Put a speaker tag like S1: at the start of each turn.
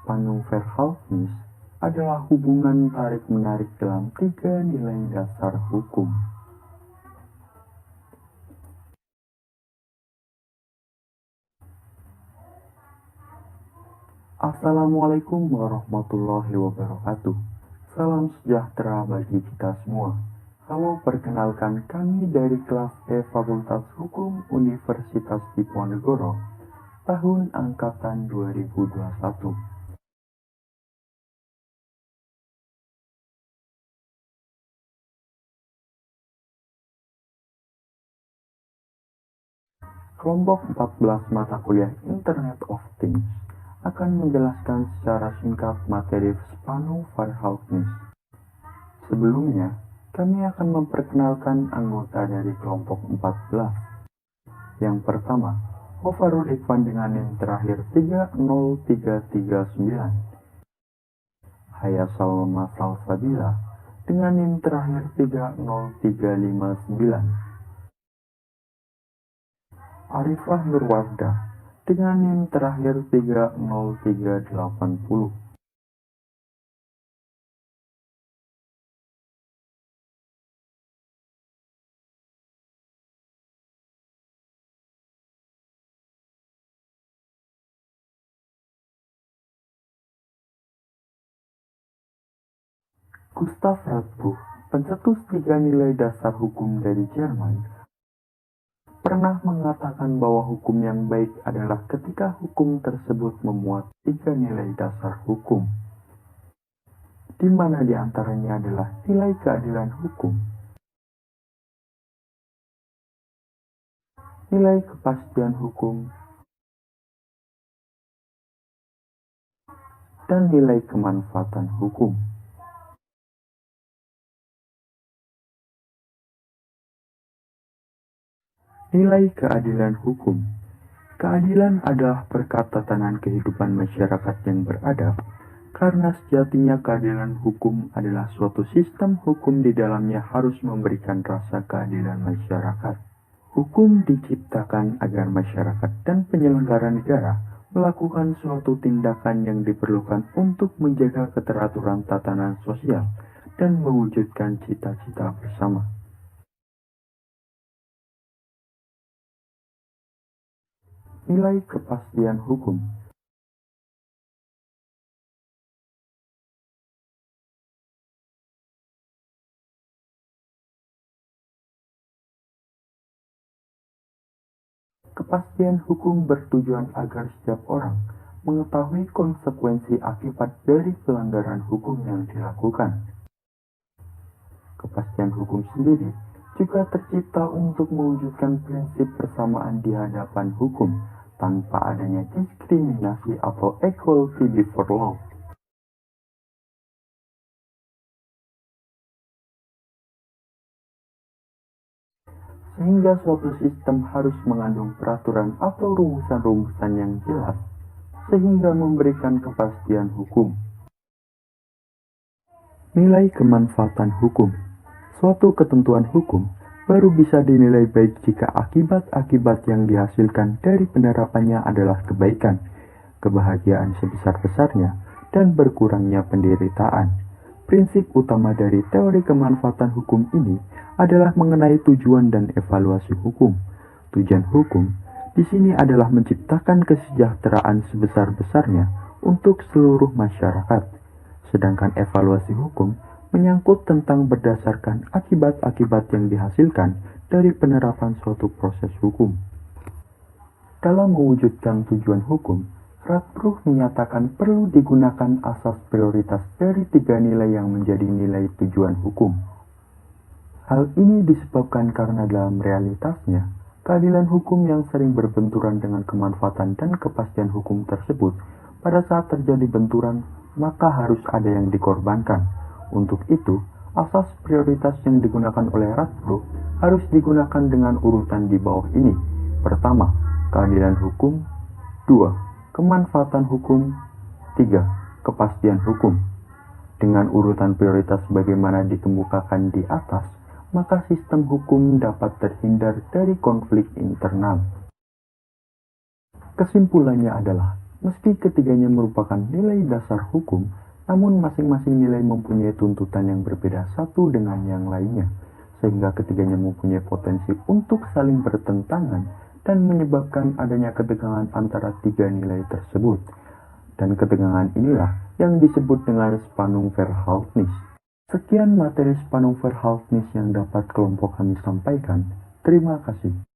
S1: Spanung-Verhältnis adalah hubungan tarik-menarik dalam 3 nilai dasar hukum. Assalamualaikum warahmatullahi wabarakatuh. Salam sejahtera bagi kita semua. Halo, perkenalkan kami dari kelas E Fakultas Hukum Universitas Diponegoro, tahun angkatan 2021. Kelompok 14 mata kuliah Internet of Things akan menjelaskan secara singkat materi Spanung-Verhältnis. Sebelumnya, kami akan memperkenalkan anggota dari kelompok 14. Yang pertama, Hofarul Ikhwan dengan NIM terakhir 30339. Haya Salma Salsabila dengan NIM terakhir 30359. Arifah Nurwardah dengan NIM terakhir 30380. Gustav Radbruch, pencetus 3 nilai dasar hukum dari Jerman, pernah mengatakan bahwa hukum yang baik adalah ketika hukum tersebut memuat 3 nilai dasar hukum, di mana diantaranya adalah nilai keadilan hukum, nilai kepastian hukum, dan nilai kemanfaatan hukum. Nilai keadilan hukum. Keadilan adalah pertatanan kehidupan masyarakat yang beradab, karena sejatinya keadilan hukum adalah suatu sistem hukum di dalamnya harus memberikan rasa keadilan masyarakat. Hukum diciptakan agar masyarakat dan penyelenggara negara melakukan suatu tindakan yang diperlukan untuk menjaga keteraturan tatanan sosial dan mewujudkan cita-cita bersama. Nilai kepastian hukum. Kepastian hukum bertujuan agar setiap orang mengetahui konsekuensi akibat dari pelanggaran hukum yang dilakukan. Kepastian hukum sendiri juga tercipta untuk mewujudkan prinsip persamaan di hadapan hukum tanpa adanya diskriminasi atau equality before law. Sehingga suatu sistem harus mengandung peraturan atau rumusan-rumusan yang jelas, sehingga memberikan kepastian hukum. Nilai kemanfaatan hukum. Suatu ketentuan hukum baru bisa dinilai baik jika akibat-akibat yang dihasilkan dari penerapannya adalah kebaikan, kebahagiaan sebesar-besarnya, dan berkurangnya penderitaan. Prinsip utama dari teori kemanfaatan hukum ini adalah mengenai tujuan dan evaluasi hukum. Tujuan hukum di sini adalah menciptakan kesejahteraan sebesar-besarnya untuk seluruh masyarakat, sedangkan evaluasi hukum menyangkut tentang berdasarkan akibat-akibat yang dihasilkan dari penerapan suatu proses hukum. Dalam mewujudkan tujuan hukum, Radbruch menyatakan perlu digunakan asas prioritas dari 3 nilai yang menjadi nilai tujuan hukum. Hal ini disebabkan karena dalam realitasnya, keadilan hukum yang sering berbenturan dengan kemanfaatan dan kepastian hukum tersebut, pada saat terjadi benturan, maka harus ada yang dikorbankan. Untuk itu, asas prioritas yang digunakan oleh Radbruch harus digunakan dengan urutan di bawah ini. Pertama, keadilan hukum. 2. Kemanfaatan hukum. 3. Kepastian hukum. Dengan urutan prioritas bagaimana dikemukakan di atas, maka sistem hukum dapat terhindar dari konflik internal. Kesimpulannya adalah, Meski ketiganya merupakan nilai dasar hukum, namun masing-masing nilai mempunyai tuntutan yang berbeda satu dengan yang lainnya, sehingga ketiganya mempunyai potensi untuk saling bertentangan dan menyebabkan adanya ketegangan antara tiga nilai tersebut. Dan ketegangan inilah yang disebut dengan Spannung-Verhältnis. Sekian materi Spannung-Verhältnis yang dapat kelompok kami sampaikan. Terima kasih.